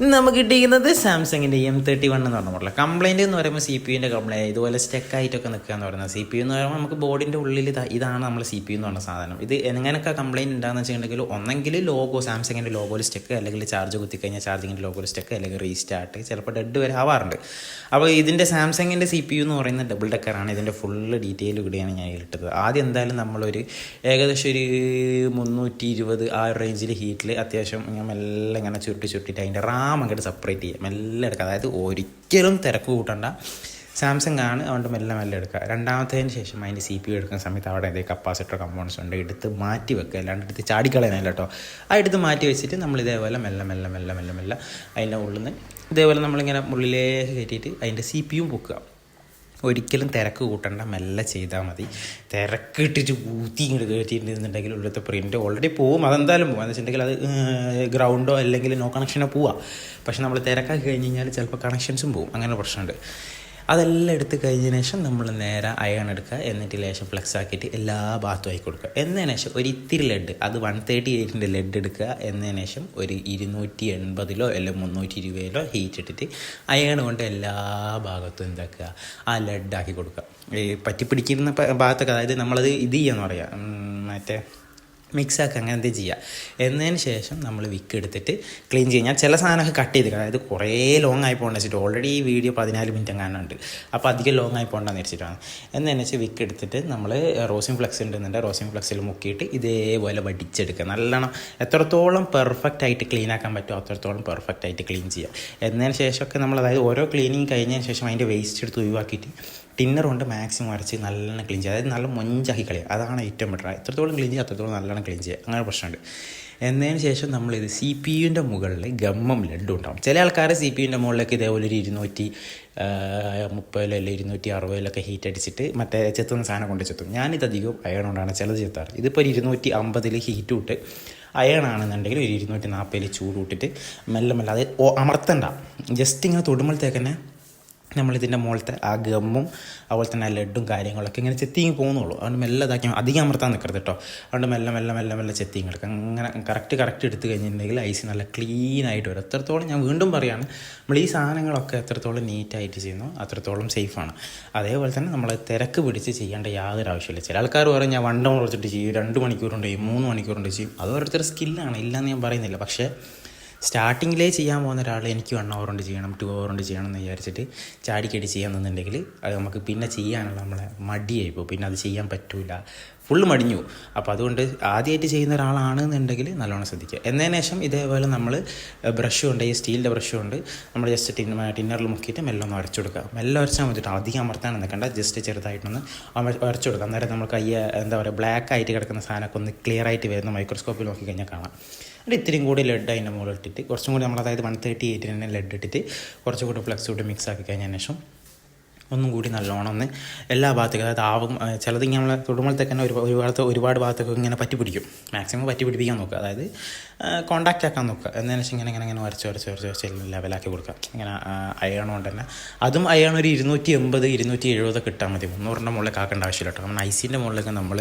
നമുക്ക് കിട്ടിയിരിക്കുന്നത് സാംസങ്ങിൻ്റെ M31 എന്ന് പറഞ്ഞ മോഡൽ. കംപ്ലയിൻറ്റ് എന്ന് പറയുമ്പോൾ സി പി യുവിൻ്റെ കംപ്ലയിൻറ്റ് ഇതുപോലെ സ്റ്റെക്കായിട്ടൊക്കെ നിൽക്കുക എന്ന് പറയുന്നത്. സി പി യു എന്ന് പറയുമ്പോൾ നമുക്ക് ബോർഡിൻ്റെ ഉള്ളിൽ ഇതാണ് നമ്മൾ സി പി യു എന്ന് പറഞ്ഞ സാധനം. ഇത് എങ്ങനെയൊക്കെ കംപ്ലയിൻറ്റ് ഉണ്ടാകുന്ന വെച്ചിട്ടുണ്ടെങ്കിൽ ഒന്നെങ്കിൽ ലോഗോ സാംസങ്ങിൻ്റെ ലോഗോയിൽ സ്റ്റെക്ക്, അല്ലെങ്കിൽ ചാർജ് കുത്തിക്കഴിഞ്ഞാൽ ചാർജിങ്ങിൻ്റെ ലോഗോയിൽ സ്റ്റെക്ക്, അല്ലെങ്കിൽ റീസ്റ്റാർട്ട്, ചിലപ്പോൾ ഡെഡ് വരെ ആവാറുണ്ട്. അപ്പോൾ ഇതിൻ്റെ സാംസങ്ങിൻ്റെ സി പി യു എന്ന് പറയുന്നത് ഡബിൾ ഡെക്കറാണ്. ഇതിൻ്റെ ഫുള്ള് ഡീറ്റെയിൽ ഇവിടെയാണ് ഞാൻ ഇട്ടത്. ആദ്യം എന്തായാലും നമ്മളൊരു ഏകദേശം ഒരു 320 ആ റേഞ്ചിൽ ഹീറ്റിൽ അത്യാവശ്യം മെല്ലെ ഇങ്ങനെ ചുരുട്ടിയിട്ട് അതിൻ്റെ റാം അങ്ങോട്ട് സെപ്പറേറ്റ് ചെയ്യുക, മെല്ലെ എടുക്കുക. അതായത് ഒരിക്കലും തിരക്ക് കൂട്ടണ്ട, സാംസങ് ആണ്, അതുകൊണ്ട് മെല്ലെ എടുക്കുക. രണ്ടാമത്തതിന് ശേഷം അതിൻ്റെ സി പി യു എടുക്കുന്ന സമയത്ത് അവിടെ ഏതെങ്കിലും കപ്പാസിറ്റർ കമ്പോണൻസ് ഉണ്ട്, എടുത്ത് മാറ്റി വെക്കുക, അല്ലാണ്ട് എടുത്ത് ചാടിക്കളയാനല്ല കേട്ടോ. ആ എടുത്ത് മാറ്റി വെച്ചിട്ട് നമ്മൾ ഇതേപോലെ മെല്ലെ അതിൻ്റെ ഉള്ളിൽ നിന്ന് ഇതേപോലെ നമ്മളിങ്ങനെ ഉള്ളിലേക്ക് കയറ്റിയിട്ട് അതിൻ്റെ സി പി യും പൊക്കുക. ഒരിക്കലും തിരക്ക് കൂട്ടണ്ട, മെല്ലെ ചെയ്താൽ മതി. തിരക്കിട്ടിട്ട് ഊത്തി ഇങ്ങോട്ട് കയറ്റിയിട്ടുണ്ടെന്നുണ്ടെങ്കിൽ ഉള്ളത്തെ പ്രിൻ്റ് ഓൾറെഡി പോവും, അതെന്തായാലും പോകും. എന്ന് വെച്ചിട്ടുണ്ടെങ്കിൽ അത് ഗ്രൗണ്ടോ അല്ലെങ്കിൽ നോ കണക്ഷനോ പോവാം. പക്ഷെ നമ്മൾ തിരക്കാക്കി കഴിഞ്ഞ് കഴിഞ്ഞാൽ ചിലപ്പോൾ കണക്ഷൻസും പോവും, അങ്ങനെ പ്രശ്നമുണ്ട്. അതെല്ലാം എടുത്ത് കഴിഞ്ഞതിന് ശേഷം നമ്മൾ നേരെ അയൺ എടുക്കുക, എന്നിട്ട് ലേശം ഫ്ലെക്സ് ആക്കിയിട്ട് എല്ലാ ഭാഗത്തും ആക്കി കൊടുക്കുക. എന്നതിന് ശേഷം ഒരു ഇത്തിരി ലെഡ്, അത് 138 ലെഡ് എടുക്കുക. എന്നതിന് ശേഷം ഒരു 280 അല്ലെങ്കിൽ 320 ഹീറ്റ് ഇട്ടിട്ട് അയൺ കൊണ്ട് എല്ലാ ഭാഗത്തും എന്താക്കുക, ആ ലെഡാക്കി കൊടുക്കുക. ഈ പറ്റിപ്പിടിക്കുന്ന ഭാഗത്തൊക്കെ, അതായത് നമ്മളത് ഇത് ചെയ്യാന്ന് പറയാം, മറ്റേ മിക്സാക്കുക, അങ്ങനെ എന്ത് ചെയ്യുക. എന്നതിന് ശേഷം നമ്മൾ വിക്ക് എടുത്തിട്ട് ക്ലീൻ ചെയ്യാൻ ചില സാധനമൊക്കെ കട്ട് ചെയ്ത്, അതായത് കുറേ ലോങ് ആയി പോകേണ്ട വെച്ചിട്ട് ഓൾറെഡി ഈ വീഡിയോ 14 മിനിറ്റ് എങ്ങാനുണ്ട്, അപ്പോൾ അധികം ലോങ് ആയി പോകേണ്ടെന്ന് വെച്ചിട്ടാണ്. എന്നതിന് വെച്ചാൽ വിക്ക് എടുത്തിട്ട് നമ്മൾ റോസിൻ ഫ്ലെക്സ് ഉണ്ടെന്നുണ്ടെങ്കിൽ റോസിൻ ഫ്ലെക്സിൽ മുക്കിയിട്ട് ഇതേപോലെ വടിച്ചെടുക്കുക. നല്ലോണം എത്രത്തോളം പെർഫെക്റ്റ് ആയിട്ട് ക്ലീൻ ആക്കാൻ പറ്റുമോ അത്രത്തോളം പെർഫെക്റ്റ് ആയിട്ട് ക്ലീൻ ചെയ്യുക. എന്നതിന് ശേഷമൊക്കെ നമ്മൾ, അതായത് ഓരോ ക്ലീനിങ് കഴിഞ്ഞതിന് ശേഷം അതിൻ്റെ വേസ്റ്റ് എടുത്ത് ഒഴിവാക്കിയിട്ട് ടിന്നർ കൊണ്ട് മാക്സിമം അരച്ച് നല്ലോണം ക്ലീൻ ചെയ്യുക. അതായത് നല്ല മൊഞ്ചാക്കി കളയുക, അതാണ് ഏറ്റവും ബെറ്റർ. എത്രത്തോളം ക്ലീൻ ചെയ്യുക അത്രത്തോളം നല്ലോണം ക്ലീൻ ചെയ്യുക, അങ്ങനെ പ്രശ്നമുണ്ട്. എന്നതിന് ശേഷം നമ്മളിത് സി പി യുവിൻ്റെ മുകളിൽ ഗമ്മം ലഡ്ഡു ഉണ്ടാവും. ചില ആൾക്കാർ സി പി യുവിൻ്റെ മുകളിലേക്ക് ഇതേപോലെ ഒരു 230 അല്ലെങ്കിൽ 260 ഹീറ്റ് അടിച്ചിട്ട് മറ്റേ ചെത്തുന്ന സാധനം കൊണ്ട് ചെത്തും. ഞാനിത് അധികം അയൺ കൊണ്ടാണ് ചിലത് ചെത്താറ്. ഇതിപ്പോൾ ഒരു 250 ഹീറ്റ് വിട്ട് അയണാണെന്നുണ്ടെങ്കിൽ ഒരു 240 ചൂട് വിട്ടിട്ട് മെല്ലെ അത് അമർത്തണ്ട, ജസ്റ്റ് ഇങ്ങനെ തൊടുമ്പോഴത്തേക്ക് തന്നെ നമ്മളിതിൻ്റെ മുകളിലത്തെ ആ ഗമ്മും അതുപോലെ തന്നെ ആ ലഡും കാര്യങ്ങളൊക്കെ ഇങ്ങനെ ചെത്തിങ്ങി പോകുന്നുള്ളൂ. അതുകൊണ്ട് മെല്ലെ ഇതാക്കി അധികം അമർത്താൻ നിൽക്കരുത് കേട്ടോ. അതുകൊണ്ട് മെല്ലെ ചെത്തിങ്ങി എടുക്കുക. അങ്ങനെ കറക്റ്റ് എടുത്ത് കഴിഞ്ഞിട്ടുണ്ടെങ്കിൽ ഐസ് നല്ല ക്ലീൻ ആയിട്ട് വരും. എത്രത്തോളം, ഞാൻ വീണ്ടും പറയുകയാണ്, നമ്മൾ ഈ സാധനങ്ങളൊക്കെ എത്രത്തോളം നീറ്റായിട്ട് ചെയ്യുന്നു അത്രത്തോളം സേഫാണ്. അതേപോലെ തന്നെ നമ്മൾ തിരക്ക് പിടിച്ച് ചെയ്യേണ്ട യാതൊരു ആവശ്യമില്ല. ചില ആൾക്കാർ പറയും ഞാൻ 1 hour വെച്ചിട്ട് ചെയ്യും, 2 മണിക്കൂറുണ്ട് ചെയ്യും, 3 മണിക്കൂറുണ്ട് ചെയ്യും. അത് ഓരോരുത്തരുടെ സ്കില്ലാണ്, ഇല്ലയെന്ന് ഞാൻ പറയുന്നില്ല. പക്ഷേ സ്റ്റാർട്ടിങ്ങിലേ ചെയ്യാൻ പോകുന്ന ഒരാൾ എനിക്ക് 1 hour കൊണ്ട് ചെയ്യണം, 2 hour കൊണ്ട് ചെയ്യണം എന്ന് വിചാരിച്ചിട്ട് ചാടിക്കടി ചെയ്യാമെന്നുണ്ടെങ്കിൽ അത് നമുക്ക് പിന്നെ ചെയ്യാനുള്ള നമ്മളെ മടിയായിപ്പോൾ, പിന്നെ അത് ചെയ്യാൻ പറ്റില്ല, ഫുള്ള് മടിഞ്ഞു. അപ്പോൾ അതുകൊണ്ട് ആദ്യമായിട്ട് ചെയ്യുന്ന ഒരാളാണെന്നുണ്ടെങ്കിൽ നല്ലോണം ശ്രദ്ധിക്കുക. എന്നതിന് ശേഷം ഇതേപോലെ നമ്മൾ ബ്രഷും ഉണ്ട്, ഈ സ്റ്റീലിൻ്റെ ബ്രഷും ഉണ്ട്, നമ്മൾ ജസ്റ്റ് ടിന്നറിൽ മുക്കിയിട്ട് മെല്ലെ ഒന്ന് ഉരച്ചു കൊടുക്കുക. മെല്ലെ ഉരച്ചാൽ മതിട്ടോ, അധികം അമർത്താൻ നിൽക്കണ്ട, ജസ്റ്റ് ചെറുതായിട്ടൊന്ന് ഉരച്ചു കൊടുക്കുക. അന്നേരം നമ്മൾ കയ്യെ എന്താ പറയുക, ബ്ലാക്ക് ആയിട്ട് കിടക്കുന്ന സാധനമൊക്കെ ഒന്ന് ക്ലിയർ ആയിട്ട് വരുന്ന മൈക്രോസ്കോപ്പിൽ നോക്കി കഴിഞ്ഞാൽ കാണാം. എന്നിട്ട് ഇത്തിരിയും കൂടി ലെഡ് അതിൻ്റെ മുകളിൽ ഇട്ടിട്ട് കുറച്ചും കൂടി നമ്മൾ, അതായത് 138 തന്നെ ലെഡ് ഇട്ടിട്ട് കുറച്ചും കൂടി ഫ്ലെക്സ് കൂടി മിക്സ് ആക്കി കഴിഞ്ഞതിന് ശേഷം ഒന്നും കൂടി നല്ലോണം ഒന്ന് എല്ലാ ഭാഗത്തേക്കും, അതായത് ആവും ചിലത് ഇങ്ങനെ നമ്മൾ തൊടുമ്പോഴത്തേക്ക് തന്നെ ഒരുപാട് ഭാഗത്തൊക്കെ ഇങ്ങനെ പറ്റി പിടിക്കും. മാക്സിമം പറ്റി പിടിപ്പിക്കാൻ നോക്കുക, അതായത് കോണ്ടാക്റ്റ് ആക്കാൻ നോക്കുക. എന്നതിന് ശേഷം ഇങ്ങനെ വരച്ച് ലെവലാക്കി കൊടുക്കുക. ഇങ്ങനെ അയൺ കൊണ്ട് തന്നെ, അതും അയൺ ഒരു 280 270 ഇട്ടാൽ മതി. 300 മുകളിലേക്ക് ആക്കേണ്ട ആവശ്യമില്ല കേട്ടോ. നമ്മൾ ഐസിൻ്റെ മുകളിലേക്ക് നമ്മൾ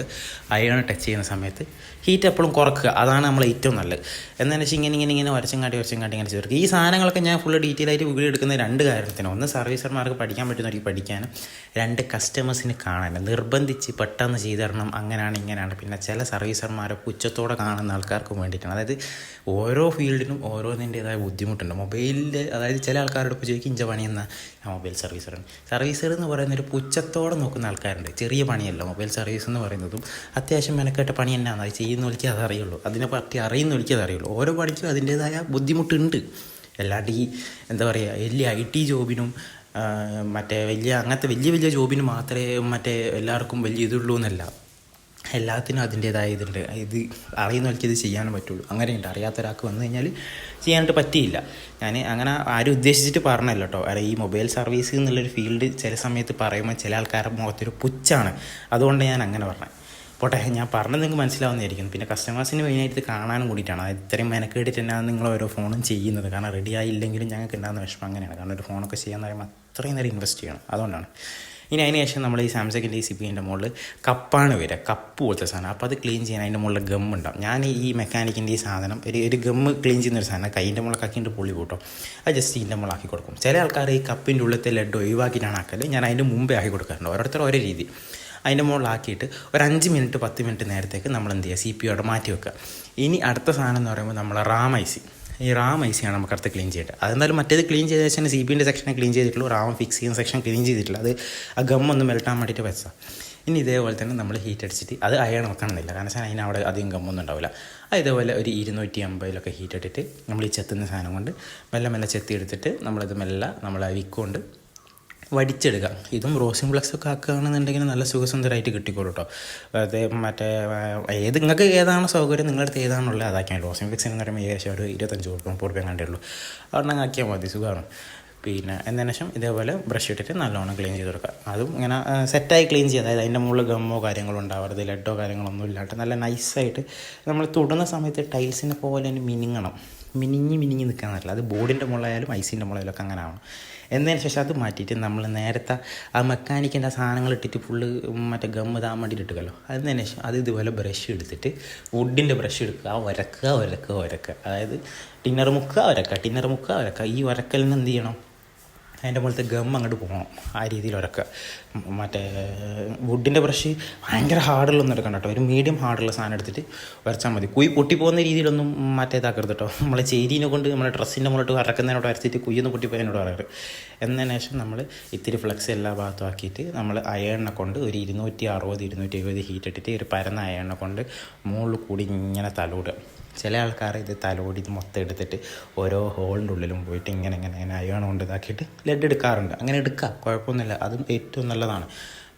അയൺ ടച്ച് ചെയ്യുന്ന സമയത്ത് ഹീറ്റ് എപ്പോഴും കുറക്കുക, അതാണ് നമ്മൾ ഏറ്റവും നല്ലത്. എന്നതിന് ശേഷം ഇങ്ങനെ വരച്ചും കാട്ടി ഇങ്ങനെ ചേർക്കുക. ഈ സാധനങ്ങളൊക്കെ ഞാൻ ഫുള്ള് ഡീറ്റെയിൽ ആയിട്ട് വീഡിയോ എടുക്കുന്ന 2 കാര്യത്തിന്. ഒന്ന്, സർവീസർമാർക്ക് പഠിക്കാൻ പറ്റുന്നവർക്ക് പഠിക്കാനും, 2 കസ്റ്റമേഴ്സിന് കാണാനും, നിർബന്ധിച്ച് പെട്ടെന്ന് ചെയ്തു തരണം, അങ്ങനെയാണ് ഇങ്ങനെയാണ്. പിന്നെ ചില സർവീസർമാരെ പുച്ഛത്തോടെ കാണുന്ന ആൾക്കാർക്ക് വേണ്ടിയിട്ടാണ്. അതായത് ഓരോ ഫീൽഡിനും ഓരോന്നിൻ്റേതായ ബുദ്ധിമുട്ടുണ്ട്. മൊബൈലിൻ്റെ, അതായത് ചില ആൾക്കാരോട് ഇപ്പോൾ ചോദിക്കും ഇഞ്ച പണി എന്നാൽ മൊബൈൽ സർവീസർ എന്ന് പറയുന്നൊരു പുച്ഛത്തോടെ നോക്കുന്ന ആൾക്കാരുണ്ട്. ചെറിയ പണിയല്ല മൊബൈൽ സർവീസ് എന്ന് പറയുന്നതും, അത്യാവശ്യം മെനക്കെട്ട പണി തന്നെയാണ്. അത് ചെയ്യുന്നവർക്ക് അതറിയുള്ളൂ, അതിനെ പറ്റി അറിയുന്നവർക്ക് അതറിയുള്ളൂ. ഓരോ പണിക്കും അതിൻ്റേതായ ബുദ്ധിമുട്ടുണ്ട്. അല്ലാണ്ട് ഈ എന്താ പറയുക, വലിയ IT ജോബിനും മറ്റേ അങ്ങനത്തെ വലിയ ജോബിന് മാത്രമേ മറ്റേ എല്ലാവർക്കും വലിയ ഇതുള്ളൂ എന്നല്ല, എല്ലാത്തിനും അതിൻ്റേതായ ഇതുണ്ട്. ഇത് അറിയുന്നവർക്ക് ഇത് ചെയ്യാനും പറ്റുള്ളൂ, അങ്ങനെയുണ്ട്. അറിയാത്ത ഒരാൾക്ക് വന്നു കഴിഞ്ഞാൽ ചെയ്യാനായിട്ട് പറ്റിയില്ല. ഞാൻ അങ്ങനെ ആരും ഉദ്ദേശിച്ചിട്ട് പറഞ്ഞല്ലോ കേട്ടോ. ഈ മൊബൈൽ സർവീസ് എന്നുള്ളൊരു ഫീൽഡ് ചില സമയത്ത് പറയുമ്പോൾ ചില ആൾക്കാരുടെ മുഖത്തൊരു പുച്ഛാണ്, അതുകൊണ്ട് ഞാൻ അങ്ങനെ പറഞ്ഞത്. പോട്ടെ, ഞാൻ പറഞ്ഞത് നിങ്ങൾക്ക് മനസ്സിലാവുന്നതായിരിക്കും. പിന്നെ കസ്റ്റമേഴ്സിന് മെയിനായിട്ട് കാണാനും കൂടിയിട്ടാണ്. ഇത്രയും മെനക്കേടിട്ട് തന്നെയാണ് നിങ്ങൾ ഓരോ ഫോണും ചെയ്യുന്നത്. കാരണം റെഡി ആയില്ലെങ്കിലും ഞങ്ങൾക്ക് ഉണ്ടാകുന്ന വിഷമം അങ്ങനെയാണ്. കാരണം ഒരു ഫോണൊക്കെ ചെയ്യാന്ന് പറയുമ്പോൾ അത്രയും നേരം ഇൻവെസ്റ്റ് ചെയ്യണം, അതുകൊണ്ടാണ്. ഇനി അതിന് ശേഷം നമ്മൾ ഈ സാംസങ്ങിൻ്റെ ഈ സിപ്പിൻ്റെ മുകളിൽ കപ്പാണ് വരിക, കപ്പ് പോലത്തെ സാധനം. അപ്പോൾ അത് ക്ലീൻ ചെയ്യാൻ അതിൻ്റെ മുകളിൽ ഗം ഉണ്ടാവും. ഞാൻ ഈ മെക്കാനിക്കിൻ്റെ ഈ സാധനം ഒരു ഗമ്മ് ക്ലീൻ ചെയ്യുന്നൊരു സാധനം കൈൻ്റെ മുകളിൽ കക്കിൻ്റെ പൊള്ളി കൂട്ടും, അത് ജസ്റ്റ് ഇതിൻ്റെ മുകളിലാക്കി കൊടുക്കും. ചില ആൾക്കാർ ഈ കപ്പിൻ്റെ ഉള്ളിലത്തെ ലെഡ് ഒഴിവാക്കിയിട്ടാണ് ആക്കൽ. ഞാൻ അതിൻ്റെ മുമ്പേ ആക്കി കൊടുക്കാറുണ്ട്. ഓരോരുത്തർ ഓരോ രീതി. അതിൻ്റെ മുകളിലാക്കിയിട്ട് ഒരു 5 മിനിറ്റ് 10 മിനിറ്റ് നേരത്തേക്ക് നമ്മൾ എന്ത് ചെയ്യുക, CPU അവിടെ മാറ്റി വെക്കുക. ഇനി അടുത്ത സാധനം എന്ന് പറയുമ്പോൾ നമ്മൾ റാം IC. ഈ റാം IC ആണ് നമുക്ക് അടുത്ത് ക്ലീൻ ചെയ്യേണ്ടത്. അതെന്തായാലും മറ്റേത് ക്ലീൻ ചെയ്ത ശേഷം CPൻ്റെ സെക്ഷനെ ക്ലീൻ ചെയ്തിട്ടുള്ളൂ, റാം ഫിക്സ് ചെയ്യുന്ന സെക്ഷൻ ക്ലീൻ ചെയ്തിട്ടില്ല. അത് ആ ഗമ്മൊന്ന് മെൽട്ടാൻ വേണ്ടിയിട്ട് വെച്ചാൽ. ഇനി ഇതേപോലെ തന്നെ നമ്മൾ ഹീറ്റ് അടിച്ചിട്ട് അത് അയൺ വെക്കണമെന്നില്ല, കാരണം വെച്ചാൽ അതിനവിടെ അധികം ഗമ്മൊന്നും ഉണ്ടാവില്ല. ഇതേപോലെ ഒരു 250 ഹീറ്റ് ഇട്ടിട്ട് നമ്മൾ ഈ ചെത്തുന്ന സാധനം കൊണ്ട് മെല്ലെ മെല്ലെ ചെത്തി എടുത്തിട്ട് നമ്മളിത് മെല്ലെ നമ്മൾ വിക്കൊണ്ട് വടിച്ചെടുക്കുക. ഇതും റോസിംഗ് ഫ്ലക്സൊക്കെ ആക്കുകയാണെന്നുണ്ടെങ്കിൽ നല്ല സുഖസുന്ദരമായിട്ട് കിട്ടിക്കോളൂ കേട്ടോ. വെറുതെ മറ്റേ നിങ്ങൾക്ക് ഏതാണ് സൗകര്യം, നിങ്ങളടുത്ത് ഏതാണുള്ളത് അതാക്കിയാൽ. റോസിംഗ് ഫ്ലക്സ് എന്ന് പറയുമ്പോൾ ഏകദേശം ഒരു 25 രൂപ കണ്ടേ ഉള്ളൂ. അവിടെ ആക്കിയാൽ മതി, സുഖമാണ്. പിന്നെ എന്നതിന് ശേഷം ഇതേപോലെ ബ്രഷ് ഇട്ടിട്ട് നല്ലോണം ക്ലീൻ ചെയ്ത് കൊടുക്കുക. അതും ഇങ്ങനെ സെറ്റായി ക്ലീൻ ചെയ്യുക, അതായത് അതിൻ്റെ മുകളിൽ ഗമ്മോ കാര്യങ്ങളോ ഉണ്ടാവരുത്, ലെഡോ കാര്യങ്ങളൊന്നും ഇല്ലാണ്ട് നല്ല നൈസായിട്ട് നമ്മൾ തൊടുന്ന സമയത്ത് ടൈൽസിനെ പോലെ തന്നെ മിനിങ്ങി നിൽക്കാൻ പറ്റില്ല. അത് ബോർഡിൻ്റെ മുകളിലായാലും ICൻ്റെ മുകളിലൊക്കെ അങ്ങനെ ആവണം. എന്നതിന് ശേഷം അത് മാറ്റിയിട്ട് നമ്മൾ നേരത്തെ ആ മെക്കാനിക്കിൻ്റെ സാധനങ്ങൾ ഇട്ടിട്ട് ഫുള്ള് മറ്റേ ഗം ഇതാൻ വേണ്ടിയിട്ട് ഇട്ടുകല്ലോ. അതിന് ശേഷം അത് ഇതുപോലെ ബ്രഷ് എടുത്തിട്ട് വുഡിൻ്റെ ബ്രഷ് എടുക്കുക, ഉരക്കുക. അതായത് ടിന്നർ മുക്കുക. ഈ ഉരക്കലിന് എന്ത് ചെയ്യണം, അതിൻ്റെ മുകളിലത്തെ ഗം അങ്ങോട്ട് പോകണം. ആ രീതിയിൽ ഉരക്കുക. മറ്റേ വുഡിൻ്റെ ബ്രഷ് ഭയങ്കര ഹാർഡുള്ളൊന്നും എടുക്കണം കേട്ടോ. ഒരു മീഡിയം ഹാർഡുള്ള സാധനം എടുത്തിട്ട് വരച്ചാൽ മതി. കുഴി പൊട്ടിപ്പോകുന്ന രീതിയിലൊന്നും മറ്റേതാക്കരുത് കേട്ടോ. നമ്മളെ ചേരീനെ കൊണ്ട് നമ്മളെ ഡ്രസ്സിൻ്റെ മുകളിലോട്ട് വരക്കുന്നതിനോട് വരച്ചിട്ട് കുയ്യൊന്ന് പൊട്ടിപ്പോയി എന്നോട് പറയാറ്. എന്നതിന് ശേഷം നമ്മൾ ഇത്തിരി ഫ്ലക്സ് എല്ലാ ഭാഗത്തും ആക്കിയിട്ട് നമ്മൾ അയണിനെ കൊണ്ട് ഒരു 260-270 ഹീറ്റ് ഇട്ടിട്ട് ഒരു പരന്ന അയണിനെ കൊണ്ട് മുകളിൽ കൂടി ഇങ്ങനെ തലോടുക. ചില ആൾക്കാർ ഇത് തലോടി ഇത് മൊത്തം എടുത്തിട്ട് ഓരോ ഹോളിൻ്റെ ഉള്ളിലും പോയിട്ട് ഇങ്ങനെ അയൺ കൊണ്ട് ഇതാക്കിയിട്ട് ലെഡ് എടുക്കാറുണ്ട്. അങ്ങനെ എടുക്കുക, കുഴപ്പമൊന്നുമില്ല, അതും ഏറ്റവും നല്ലതാണ്.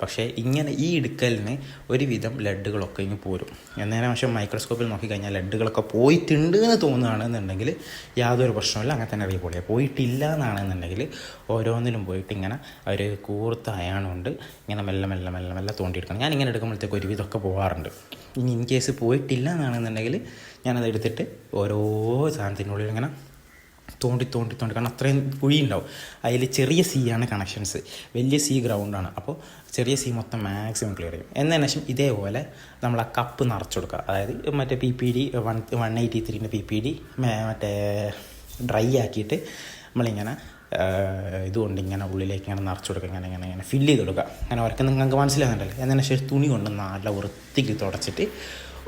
പക്ഷേ ഇങ്ങനെ ഈ എടുക്കലിന് ഒരുവിധം ലെഡുകളൊക്കെ ഇങ്ങ് പോരും. എന്നതിന് പക്ഷേ മൈക്രോസ്കോപ്പിൽ നോക്കിക്കഴിഞ്ഞാൽ ലെഡുകളൊക്കെ പോയിട്ടുണ്ട് എന്ന് തോന്നുകയാണെന്നുണ്ടെങ്കിൽ യാതൊരു പ്രശ്നമില്ല, അങ്ങനെ തന്നെ അറിയപ്പെടുക. പോയിട്ടില്ല എന്നാണെന്നുണ്ടെങ്കിൽ ഓരോന്നിലും പോയിട്ട് ഇങ്ങനെ ഒരു കൂർത്ത അയൺ കൊണ്ട് ഇങ്ങനെ മെല്ലെ തോണ്ടിയെടുക്കണം. ഞാനിങ്ങനെ എടുക്കുമ്പോഴത്തേക്ക് ഒരുവിധമൊക്കെ പോകാറുണ്ട്. ഇനി ഇൻ കേസ് പോയിട്ടില്ല എന്നാണെന്നുണ്ടെങ്കിൽ ഞാനത് എടുത്തിട്ട് ഓരോ സാധനത്തിനുള്ളിൽ ഇങ്ങനെ തോണ്ടി കാരണം അത്രയും കുഴി ഉണ്ടാവും. അതിൽ ചെറിയ ആണ് കണക്ഷൻസ്, വലിയ ഗ്രൗണ്ടാണ്. അപ്പോൾ ചെറിയ മൊത്തം മാക്സിമം ക്ലിയർ ചെയ്യും. എന്നതിന് ശേഷം ഇതേപോലെ നമ്മൾ ആ കപ്പ് നിറച്ചു കൊടുക്കുക. അതായത് മറ്റേ PPD 183 PPD മറ്റേ ഡ്രൈ ആക്കിയിട്ട് നമ്മളിങ്ങനെ ഇതുകൊണ്ട് ഇങ്ങനെ ഉള്ളിലേക്ക് ഇങ്ങനെ നിറച്ചു കൊടുക്കുക, ഇങ്ങനെ ഫില്ല് ചെയ്ത് കൊടുക്കുക. അങ്ങനെ അവർക്ക് നിങ്ങൾക്ക് മനസ്സിലാകുന്നുണ്ടല്ലോ. എന്നതിന് ശേഷം തുണി കൊണ്ട് നല്ല വൃത്തിക്ക് തുടച്ചിട്ട്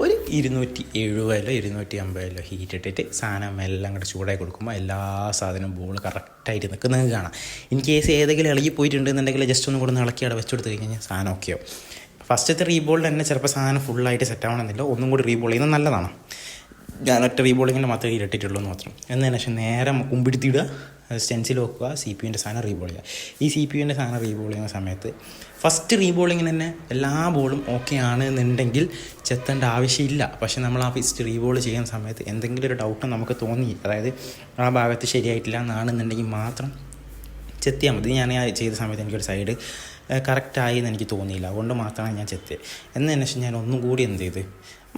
ഒരു 270-250 ഹീറ്റ് ഇട്ടിട്ട് സാധനം എല്ലാം അങ്ങോട്ട് ചൂടായി കൊടുക്കുമ്പോൾ എല്ലാ സാധനവും ബോൾ കറക്റ്റായിട്ട് നിൽക്കുന്നത് കാണാം. ഇൻ കേസ് ഏതെങ്കിലും ഇളകി പോയിട്ടുണ്ടെന്നുണ്ടെങ്കിൽ ജസ്റ്റ് ഒന്നും കൂടെ ഇളക്കി അവിടെ വെച്ചെടുത്ത് കഴിഞ്ഞാൽ സാധനം ഓക്കെയോ. ഫസ്റ്റത്തെ റീബോളിൽ തന്നെ ചിലപ്പോൾ സാധനം ഫുള്ളായിട്ട് സെറ്റ് ആവണമെന്നില്ല, ഒന്നും കൂടി റീബോൾ ചെയ്യുന്നത് നല്ലതാണ്. ഞാൻ ഒറ്റ റീബോളിങ്ങിൻ്റെ മാത്രമേ ഇട്ടിട്ടുള്ളൂ എന്ന് മാത്രം. എന്നതിന് ശേഷം നേരെ കുമ്പിടുത്തിയിടുക, സ്റ്റെൻസിൽ വെക്കുക, CPUൻ്റെ സാധനം റീബോൾ ചെയ്യുക. ഈ CPUൻ്റെ സാധനം റീബോൾ ചെയ്യുന്ന സമയത്ത് ഫസ്റ്റ് റീബോളിങ്ങിന് തന്നെ എല്ലാ ബോളും ഓക്കെ ആണെന്നുണ്ടെങ്കിൽ ചെത്തേണ്ട ആവശ്യമില്ല. പക്ഷെ നമ്മൾ ആ ഫസ്റ്റ് റീബോൾ ചെയ്യുന്ന സമയത്ത് എന്തെങ്കിലും ഒരു ഡൗട്ട് നമുക്ക് തോന്നി, അതായത് ആ ഭാഗത്ത് ശരിയായിട്ടില്ല എന്നാണെന്നുണ്ടെങ്കിൽ മാത്രം ചെത്തിയാൽ മതി. ഞാൻ ചെയ്ത സമയത്ത് എനിക്കൊരു സൈഡ് കറക്റ്റായി എന്ന് എനിക്ക് തോന്നിയില്ല, അതുകൊണ്ട് മാത്രമാണ് ഞാൻ ചെത്തിയത്. എന്നതിന് ശേഷം ഞാൻ ഒന്നും കൂടി എന്ത് ചെയ്ത്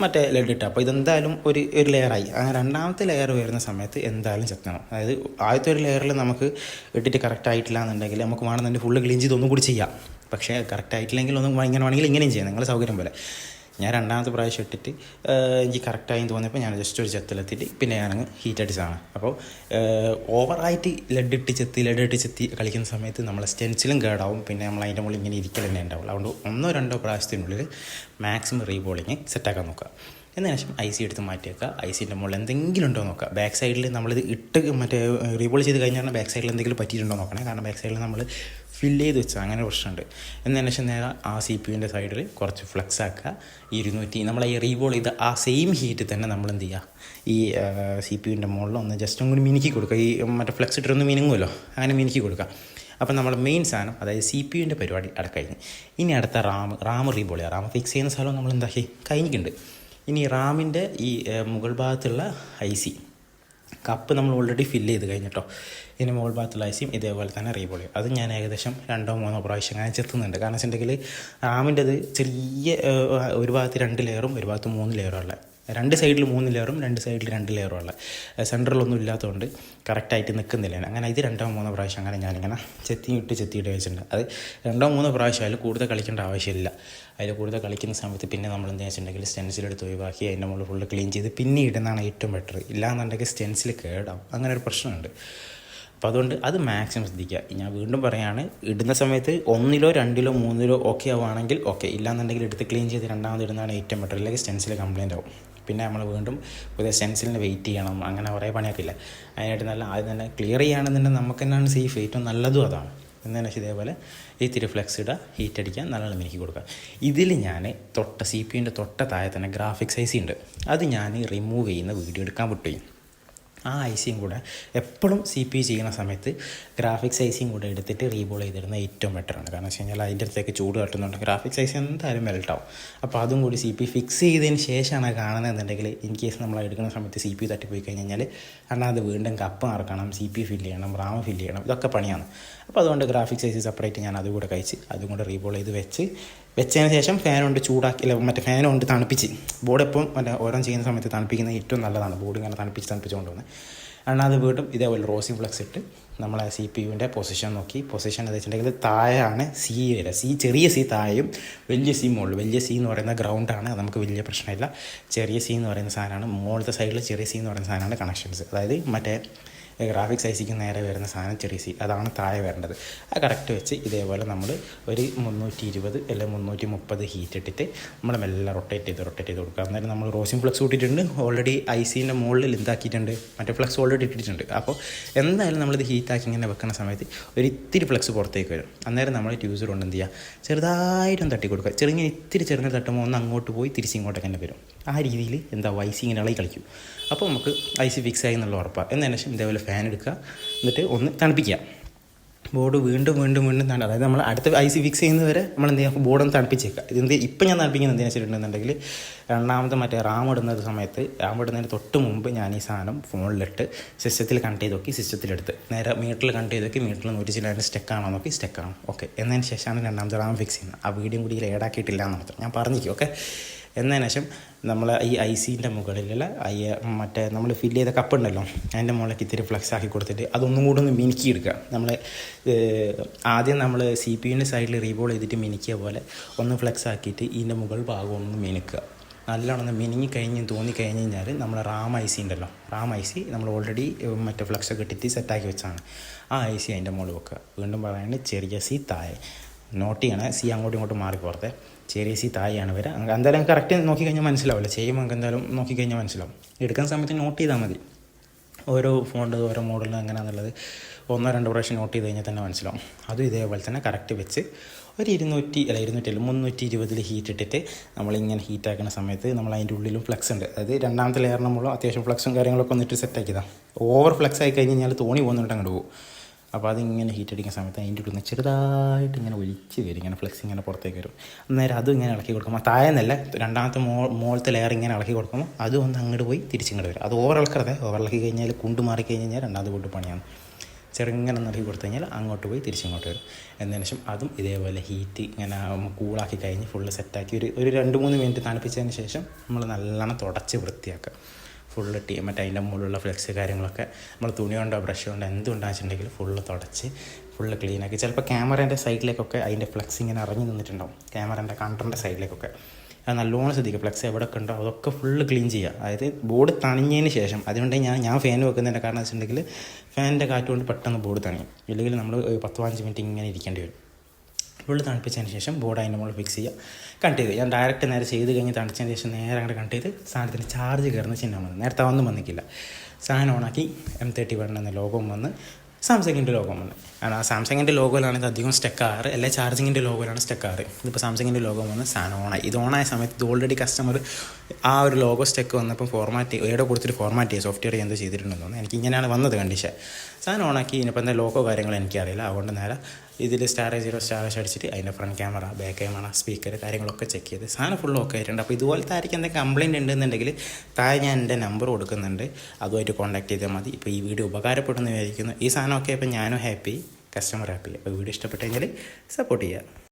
മറ്റേ ലെഡ് ഇട്ട. അപ്പോൾ ഇതെന്തായാലും ഒരു ലെയറായി. അങ്ങനെ രണ്ടാമത്തെ ലെയർ വരുന്ന സമയത്ത് എന്തായാലും ചെത്തണം. അതായത് ആദ്യത്തെ ഒരു ലെയറിൽ നമുക്ക് ഇട്ടിട്ട് കറക്റ്റ് ആയിട്ടില്ല എന്നുണ്ടെങ്കിൽ നമുക്ക് വേണമെന്നുണ്ടെങ്കിൽ ഫുള്ള് ക്ലീൻ ചെയ്ത് ഒന്നും കൂടി ചെയ്യാം. പക്ഷേ കറക്റ്റ് ആയിട്ടില്ലെങ്കിൽ ഒന്നും ഇങ്ങനെ വേണമെങ്കിൽ ഇങ്ങനെയും ചെയ്യാം, നിങ്ങളുടെ സൗകര്യം പോലെ. ഞാൻ രണ്ടാമത്തെ പ്രാവശ്യം ഇട്ടിട്ട് എനിക്ക് കറക്റ്റായി തോന്നിയപ്പോൾ ഞാൻ ജസ്റ്റ് ഒരു ചെത്തിലെത്തിയിട്ട് പിന്നെ ഞാനങ്ങ് ഹീറ്റ് അടിച്ചതാണ്. അപ്പോൾ ഓവറായിട്ട് ലെഡ് ഇട്ട് ചെത്തി കളിക്കുന്ന സമയത്ത് നമ്മളെ സ്റ്റെൻസിലും കേടാവും, പിന്നെ നമ്മൾ അതിൻ്റെ മുകളിൽ ഇങ്ങനെ ഇരിക്കൽ തന്നെ ഉണ്ടാവുള്ളൂ. അതുകൊണ്ട് 1-2 പ്രാവശ്യത്തിനുള്ളിൽ മാക്സിമം റീബോളിങ് സെറ്റാക്കാൻ നോക്കുക. എന്നതിന് ശേഷം IC എടുത്ത് മാറ്റി വെക്കുക. ICൻ്റെ മുകളിൽ എന്തെങ്കിലും ഉണ്ടോ നോക്കുക. ബാക്ക് സൈഡിൽ നമ്മളിത് ഇട്ട് മറ്റേ റീബോൾ ചെയ്ത് കഴിഞ്ഞാൽ ബാക്ക് സൈഡിൽ എന്തെങ്കിലും പറ്റിയിട്ടുണ്ടോ നോക്കണേ, കാരണം ബാക്ക് സൈഡിൽ നമ്മൾ ഫില്ല് ചെയ്ത് വെച്ചാൽ അങ്ങനെ പ്രശ്നമുണ്ട്. എന്നതിന് ശേഷം നേരെ ആ CPUൻ്റെ സൈഡിൽ കുറച്ച് ഫ്ലക്സ് ആക്കുക. 200 നമ്മളെ ഈ റീബോൾ ചെയ്ത് ആ സെയിം ഹീറ്റ് തന്നെ നമ്മൾ എന്ത് ചെയ്യുക, ഈ CPUൻ്റെ മുകളിൽ ഒന്ന് ജസ്റ്റ് ഒന്നും കൂടി മിനുക്കി കൊടുക്കുക. ഈ മറ്റേ ഫ്ലക്സ് ഇട്ടൊന്ന് മിനുങ്ങുമല്ലോ, അങ്ങനെ മിനുക്കി കൊടുക്കുക. അപ്പം നമ്മുടെ മെയിൻ സാധനം, അതായത് CPUൻ്റെ പരിപാടി അടക്കഴിഞ്ഞ്. ഇനി അടുത്ത റാം റീബോൾ ചെയ്യുക. റാം ഫിക്സ് ചെയ്യുന്ന സ്ഥലം നമ്മൾ എന്താക്കി കഴിഞ്ഞിട്ടുണ്ട്. ഇനി റാമിൻ്റെ ഈ മുകൾ ഭാഗത്തുള്ള IC കപ്പ് നമ്മൾ ഓൾറെഡി ഫില്ല് ചെയ്ത് കഴിഞ്ഞിട്ടോ. ഇനി മുകൾ ഭാഗത്തുള്ള ICയും ഇതേപോലെ തന്നെ റീബോൾ ചെയ്യും. അത് ഞാൻ ഏകദേശം 2-3 പ്രാവശ്യം അങ്ങനെ ചെത്തുന്നുണ്ട്. കാരണം വെച്ചിട്ടുണ്ടെങ്കിൽ റാമിൻ്റെത് ചെറിയ ഒരു ഭാഗത്ത് 2 ലെയറും ഒരു ഭാഗത്ത് 3 ലെയറും ഉള്ള രണ്ട് സൈഡിൽ 3 ലെയറും 2 സൈഡിൽ 2 ലെയറും ഉള്ള സെൻറ്ററിലൊന്നും ഇല്ലാത്തതുകൊണ്ട് കറക്റ്റായിട്ട് നിൽക്കുന്നില്ല. അങ്ങനെ ഇത് 2-3 പ്രാവശ്യം അങ്ങനെ ഞാനിങ്ങനെ ചെത്തിയിട്ട് വെച്ചിട്ടുണ്ട്. അത് 2-3 പ്രാവശ്യം അതിൽ കൂടുതൽ കളിക്കേണ്ട ആവശ്യമില്ല. അതിൽ കൂടുതൽ കളിക്കുന്ന സമയത്ത് പിന്നെ നമ്മൾ എന്താ വെച്ചിട്ടുണ്ടെങ്കിൽ സ്റ്റെൻസിലെടുത്ത് ഒഴിവാക്കി അതിൻ്റെ മുകളിൽ ഫുള്ള് ക്ലീൻ ചെയ്ത് പിന്നെ ഇടുന്നതാണ് ഏറ്റവും ബെറ്റർ. ഇല്ലാന്നുണ്ടെങ്കിൽ സ്റ്റെൻസിൽ കേടാവും, അങ്ങനെ ഒരു പ്രശ്നമുണ്ട്. അപ്പോൾ അതുകൊണ്ട് അത് മാക്സിമം ശ്രദ്ധിക്കുക. ഞാൻ വീണ്ടും പറയുകയാണ്, ഇടുന്ന സമയത്ത് 1-ലോ 2-ലോ 3-ലോ ഓക്കെ ആവുകയാണെങ്കിൽ ഓക്കെ, ഇല്ലാന്നുണ്ടെങ്കിൽ എടുത്ത് ക്ലീൻ ചെയ്ത് രണ്ടാമത് ഇടുന്നതാണ് ഏറ്റവും ബെറ്റർ. ഇല്ലെങ്കിൽ സ്റ്റെൻസിൽ കംപ്ലയിൻ്റ് ആവും. പിന്നെ നമ്മൾ വീണ്ടും പുതിയ സ്റ്റെൻസിലിന് വെയിറ്റ് ചെയ്യണം, അങ്ങനെ കുറേ പണിയൊക്കെ ഇല്ല. അതിനായിട്ട് നല്ല ആദ്യം തന്നെ ക്ലിയർ ചെയ്യുകയാണെന്നുണ്ടെങ്കിൽ നമുക്ക് തന്നെയാണ് സേഫ്, ഏറ്റവും നല്ലതും അതാണ്. എന്നതിന് ശേഷം ഇതേപോലെ ഇത്തിരി ഫ്ലെക്സ് ഇടുക, ഹീറ്റ് അടിക്കുക, നല്ലോണം മിനുക്കി കൊടുക്കുക. ഇതിൽ ഞാൻ CPU-ൻ്റെ തൊട്ട താഴെ തന്നെ ഗ്രാഫിക്സ് IC ഉണ്ട്, അത് ഞാൻ റിമൂവ് ചെയ്യുന്ന വീഡിയോ എടുക്കാൻ വിട്ടുപോയി. ആ ICയും കൂടെ എപ്പോഴും CPU ചെയ്യുന്ന സമയത്ത് ഗ്രാഫിക്സ് ICയും കൂടെ എടുത്തിട്ട് റീബോൾ ചെയ്തിടുന്നത് ഏറ്റവും ബെറ്ററാണ്. കാരണം വെച്ച് കഴിഞ്ഞാൽ അതിൻ്റെ അടുത്തേക്ക് ചൂട് തട്ടുന്നുണ്ട്, ഗ്രാഫിക്സ് IC എന്തായാലും മെൽട്ടാവും. അപ്പോൾ അതും കൂടി CPU ഫിക്സ് ചെയ്തതിന് ശേഷമാണ് കാണുന്നതെന്നുണ്ടെങ്കിൽ ഇൻ കേസ് നമ്മൾ എടുക്കുന്ന സമയത്ത് CPU തട്ടിപ്പോയി കഴിഞ്ഞാൽ അത് വീണ്ടും കപ്പ് മറക്കണം, CPU ഫില്ല് ചെയ്യണം, RAM ഫില്ല് ചെയ്യണം, ഇതൊക്കെ പണിയാണ്. അപ്പോൾ അതുകൊണ്ട് ഗ്രാഫിക്സ് IC സെപ്പറേറ്റ് ഞാൻ അതും കൂടെ കഴിച്ച് അതും കൂടെ റീബോൾ ചെയ്ത് വെച്ചതിന് ശേഷം ഫാൻ കൊണ്ട് ചൂടാക്കി, മറ്റേ ഫാൻ കൊണ്ട് തണുപ്പിച്ച്, ബോർഡ് എപ്പം ഓരോ ചെയ്യുന്ന സമയത്ത് തണുപ്പിക്കുന്നത് ഏറ്റവും നല്ലതാണ്. ബോർഡ് ഇങ്ങനെ തണുപ്പിച്ച് കൊണ്ടുവന്ന് അത് വീണ്ടും ഇതേപോലെ റോസിംഗ് ഫ്ലക്സ് ഇട്ട് നമ്മളെ CPU-ൻ്റെ പൊസിഷൻ നോക്കി. പൊസിഷൻ എന്ന് വെച്ചിട്ടുണ്ടെങ്കിൽ താഴെയാണ് C വരിക. ചെറിയ C താഴെയും വലിയ C മുകളിൽ. വലിയ C എന്ന് പറയുന്ന ഗ്രൗണ്ടാണ്, നമുക്ക് വലിയ പ്രശ്നമില്ല. ചെറിയ C എന്ന് പറയുന്ന സാധനമാണ് മുകളിലത്തെ സൈഡിൽ. ചെറിയ C എന്ന് പറയുന്ന സാധനമാണ് കണക്ഷൻസ്, അതായത് മറ്റേ ഗ്രാഫിക്സ് ICക്ക് നേരെ വരുന്ന സാധനം ചെറിയ C, അതാണ് താഴെ വരേണ്ടത്. അത് കറക്റ്റ് വെച്ച് ഇതേപോലെ നമ്മൾ ഒരു 320 അല്ലെങ്കിൽ 330 ഹീറ്റ് ഇട്ടിട്ട് നമ്മൾ മെല്ലെ റൊട്ടേറ്റ് ചെയ്ത് കൊടുക്കുക. അന്നേരം നമ്മൾ റോസിംഗ് ഫ്ലക്സ് കൂട്ടിയിട്ടുണ്ട്, ഓൾറെഡി ICൻ്റെ മുകളിൽ എന്താക്കിയിട്ടുണ്ട്, മറ്റേ ഫ്ലക്സ് ഓൾറെഡി ഇട്ടിട്ടുണ്ട്. അപ്പോൾ എന്തായാലും നമ്മളിത് ഹീറ്റാക്കി ഇങ്ങനെ വെക്കുന്ന സമയത്ത് ഒരു ഇത്തിരി ഫ്ലക്സ് പുറത്തേക്ക് വരും. അന്നേരം നമ്മൾ ട്യൂസർ കൊണ്ട് എന്ത് ചെയ്യുക, ചെറുതായിട്ടൊന്ന് തട്ടി കൊടുക്കുക. ചെറുങ്ങനെ തട്ടുമ്പോൾ ഒന്ന് അങ്ങോട്ട് പോയി തിരിച്ചിങ്ങോട്ടൊക്കെ തന്നെ വരും. ആ രീതിയിൽ IC ഇങ്ങനെ ഇളകി കളിക്കും. അപ്പോൾ നമുക്ക് IC ഫിക്സ് ആയി എന്നുള്ള ഉറപ്പാണ്. എന്നതിന് ശേഷം ഇതേപോലെ ഫാൻ എടുക്കുക, എന്നിട്ട് ഒന്ന് തണുപ്പിക്കുക. ബോർഡ് വീണ്ടും അതായത് നമ്മൾ അടുത്ത IC ഫിക്സ് ചെയ്യുന്നവരെ നമ്മൾ എന്ത് ചെയ്യുക, ബോർഡൊന്ന് തണുപ്പിച്ചേക്കുക. ഇപ്പം ഞാൻ തണുപ്പിക്കുന്നത് എന്തിനാ വെച്ചിട്ടുണ്ടെന്നുണ്ടെങ്കിൽ രണ്ടാമത്തെ മറ്റേ RAM ഇടുന്ന സമയത്ത്, RAM ഇടുന്നതിന് തൊട്ട് മുമ്പ് ഞാൻ ഈ സാധനം ഫോണിലിട്ട് സിസ്റ്റത്തിൽ കണക്ട് ചെയ്ത് നോക്കി, സിസ്റ്റത്തിലെടുത്ത് നേരെ മീറ്ററിൽ കണക്ട് ചെയ്ത് നോക്കി, മീറ്ററിൽ 100 സ്റ്റെക്കാണോ നോക്കി, സ്റ്റെക്കാണോ ഓക്കെ. എന്നതിന് ശേഷമാണ് രണ്ടാമത്തെ RAM ഫിക്സ് ചെയ്യുന്നത്. ആ വീഡിയോ കൂടി ഇതിൽ ഏഡാക്കിയിട്ടില്ല എന്ന് മാത്രം ഞാൻ പറഞ്ഞിരിക്കും, ഓക്കെ. എന്നതിന് ശേഷം നമ്മൾ ഈ ICൻ്റെ മുകളിലുള്ള മറ്റേ നമ്മൾ ഫില്ല് ചെയ്ത കപ്പ് ഉണ്ടല്ലോ, അതിൻ്റെ മുകളിലേക്ക് ഇത്തിരി ഫ്ലക്സ് ആക്കി കൊടുത്തിട്ട് അതൊന്നും കൂടെ ഒന്ന് മിനുക്കിയെടുക്കുക. നമ്മൾ ആദ്യം നമ്മൾ CPU-ൻ്റെ സൈഡിൽ റീബോൾ ചെയ്തിട്ട് മിനുക്കിയ പോലെ ഒന്ന് ഫ്ലക്സ് ആക്കിയിട്ട് ഇതിൻ്റെ മുകൾ ഭാഗം ഒന്ന് മിനുക്കുക. നല്ലോണം മിനുങ്ങി തോന്നിക്കഴിഞ്ഞ് കഴിഞ്ഞാൽ നമ്മൾ RAM IC ഉണ്ടല്ലോ, RAM IC നമ്മൾ ഓൾറെഡി മറ്റേ ഫ്ലക്സൊക്കെ ഇട്ടിട്ട് സെറ്റാക്കി വെച്ചാണ്. ആ IC അതിൻ്റെ മുകളിൽ വെക്കുക. വീണ്ടും പറയുന്നത് ചെറിയ C താഴെ നോട്ട് ചെയ്യണേ, C അങ്ങോട്ടും ഇങ്ങോട്ടും മാറി പോകത്തെ. ചെറിയ C താഴെയാണ് വരിക. എന്തായാലും കറക്റ്റ് നോക്കിക്കഴിഞ്ഞാൽ മനസ്സിലാവില്ല, ചെയ്യുമ്പോൾ നമുക്ക് എന്തായാലും നോക്കിക്കഴിഞ്ഞാൽ മനസ്സിലാവും. എടുക്കുന്ന സമയത്ത് നോട്ട് ചെയ്താൽ മതി. ഓരോ ഫോണിൻ്റെ ഓരോ മോഡലിന് എങ്ങനെയാണെന്നുള്ളത് 1-2 പ്രാവശ്യം നോട്ട് ചെയ്ത് കഴിഞ്ഞാൽ തന്നെ മനസ്സിലാവും. അതും ഇതേപോലെ തന്നെ കറക്റ്റ് വെച്ച് ഒരു 320 ഹീറ്റ് ഇട്ടിട്ട് നമ്മളിങ്ങനെ ഹീറ്റാക്കുന്ന സമയത്ത് നമ്മൾ അതിൻ്റെ ഉള്ളിലും ഫ്ലക്സ് ഉണ്ട്. അതായത് രണ്ടാമത്തെ ലെയർ നമ്മൾ അത്യാവശ്യം ഫ്ലക്സും കാര്യങ്ങളൊക്കെ വന്നിട്ട് സെറ്റാക്കിയതാണ്. ഓവർ ഫ്ലക്സ് ആയി കഴിഞ്ഞ് കഴിഞ്ഞാൽ തോണി പോകുന്നിട്ട് അങ്ങോട്ട് പോകും. അപ്പോൾ അതിങ്ങനെ ഹീറ്റ് അടിക്കുന്ന സമയത്ത് അതിൻ്റെ ഉള്ളിൽ നിന്ന് ചെറുതായിട്ട് ഇങ്ങനെ ഒലിച്ച് വരും, ഇങ്ങനെ ഫ്ലക്സ് ഇങ്ങനെ പുറത്തേക്ക് വരും. അന്നേരം അതും ഇങ്ങനെ ഇളക്കി കൊടുക്കുമ്പോൾ താഴെന്നല്ല, രണ്ടാമത്തെ മുകളിലത്തെ ലെയർ ഇങ്ങനെ ഇളക്കി കൊടുക്കുമ്പോൾ അതും ഒന്ന് അങ്ങോട്ട് പോയി തിരിച്ചിങ്ങോട്ട് വരും. അത് ഓവർ ഇളക്കി കഴിഞ്ഞാൽ കുണ്ട് മാറിക്കഴിഞ്ഞ് കഴിഞ്ഞാൽ രണ്ടാമത് കൊണ്ട് പണിയാണ്. ചെറുങ്ങനെ ഇളക്കി കൊടുത്തു കഴിഞ്ഞാൽ അങ്ങോട്ട് പോയി തിരിച്ചിങ്ങോട്ട് വരും. എന്നതിന് ശേഷം അതും ഇതേപോലെ ഹീറ്റ് ഇങ്ങനെ കൂളാക്കി കഴിഞ്ഞ് ഫുള്ള് സെറ്റാക്കി ഒരു 2-3 മിനിറ്റ് തണുപ്പിച്ചതിന് ശേഷം നമ്മൾ നല്ലോണം തുടച്ച് വൃത്തിയാക്കുക. ഫുള്ള് മറ്റേ അതിൻ്റെ മുകളിലുള്ള ഫ്ലെക്സ് കാര്യങ്ങളൊക്കെ നമ്മൾ തുണി കൊണ്ടോ ബ്രഷ് കൊണ്ടോ എന്തുണ്ടാച്ചിട്ടുണ്ടെങ്കിൽ ഫുള്ള് തുടച്ച് ഫുള്ള് ക്ലീനാക്കി. ചിലപ്പോൾ ക്യാമറേൻ്റെ സൈഡിലേക്കൊക്കെ അതിൻ്റെ ഫ്ലെക്സ് ഇങ്ങനെ ഇറങ്ങി നിന്നിട്ടുണ്ടാവും, ക്യാമറേൻ്റെ കണ്ടറിൻ്റെ സൈഡിലേക്കൊക്കെ. അത് നല്ലോണം ശ്രദ്ധിക്കുക, ഫ്ലെക്സ് എവിടെയൊക്കെ ഉണ്ടോ അതൊക്കെ ഫുള്ള് ക്ലീൻ ചെയ്യുക. അതായത് ബോർഡ് തണിഞ്ഞതിന് ശേഷം. അതുകൊണ്ട് ഞാൻ ഫാൻ വെക്കുന്നതിൻ്റെ കാരണം വെച്ചിട്ടുണ്ടെങ്കിൽ ഫാനിൻ്റെ കാറ്റ് കൊണ്ട് പെട്ടെന്ന് ബോർഡ് തണിയും. ഇല്ലെങ്കിൽ നമ്മൾ 10-15 മിനിറ്റ് ഇങ്ങനെ ഇരിക്കേണ്ടി വരും. ഫുള്ള് തണുപ്പിച്ചതിന് ശേഷം ബോർഡ് അതിൻ്റെ മുകളിൽ ഫിക്സ് ചെയ്യുക, കണക്ട് ചെയ്ത്. ഞാൻ ഡയറക്റ്റ് നേരെ ചെയ്ത് കഴിഞ്ഞ് തണുച്ചതിന് ശേഷം നേരെ അങ്ങോട്ട് കണക്ട് ചെയ്ത് സാധനത്തിന് ചാർജ് കയറുന്ന ചിഹ്നം വന്നു. നേരത്തെ ഒന്നും വന്നിക്കില്ല. സാധനം ഓണാക്കി M31 എന്ന ലോഗം വന്ന് സാംസങ്ങിൻ്റെ ലോഗോ വന്ന്. കാരണം ആ സാംസങ്ങിൻ്റെ ലോഗോയിലാണ് ഇത് അധികം സ്റ്റെക്കാറ്, അല്ലെ ചാർജിങ്ങിൻ്റെ ലോഗോയിലാണ് സ്റ്റെക്കാറ്. ഇതിപ്പോൾ സാംസങ്ങിൻ്റെ ലോഗോ വന്ന് സാധനം ഓണായി. ഇത് ഓണായ സമയത്ത് ഇത് ഓൾറെഡി കസ്റ്റമർ ആ ഒരു ലോഗോ സ്റ്റെക്ക് വന്നപ്പോൾ ഏടോ കൊടുത്തിട്ട് ഫോർമാറ്റ് ചെയ്യുക, സോഫ്റ്റ്വെയർ എന്തോ ചെയ്തിട്ടുണ്ടെന്ന് തോന്നുന്നു. എനിക്ക് ഇങ്ങനെയാണ് വന്നത് കണ്ടീഷൻ. സാധനം ഓണാക്കി ഇനിയിപ്പോൾ എന്താ ലോഗോ കാര്യങ്ങൾ എനിക്കറിയില്ല. അതുകൊണ്ട് നേരെ ഇതിൽ സ്റ്റാർ അടിച്ചിട്ട് അതിൻ്റെ front camera, back camera, speaker കാര്യങ്ങളൊക്കെ ചെക്ക് ചെയ്ത് സാധനം ഫുള്ള് ഓക്കെ ആയിട്ടുണ്ട്. അപ്പോൾ ഇതുപോലത്തെ ആയിരിക്കും എന്തെങ്കിലും കംപ്ലയിൻറ്റ് ഉണ്ടെന്നുണ്ടെങ്കിൽ താഴെ ഞാൻ എൻ്റെ നമ്പർ കൊടുക്കുന്നുണ്ട്, അതുമായിട്ട് കോൺടാക്ട് ചെയ്താൽ മതി. ഇപ്പോൾ ഈ വീഡിയോ ഉപകാരപ്പെടുമെന്ന് വിചാരിക്കുന്നു. ഈ സാധനമൊക്കെ ഇപ്പോൾ ഞാനും ഹാപ്പി, കസ്റ്റമർ ഹാപ്പി. അപ്പോൾ വീഡിയോ ഇഷ്ടപ്പെട്ട് കഴിഞ്ഞാൽ സപ്പോർട്ട് ചെയ്യുക.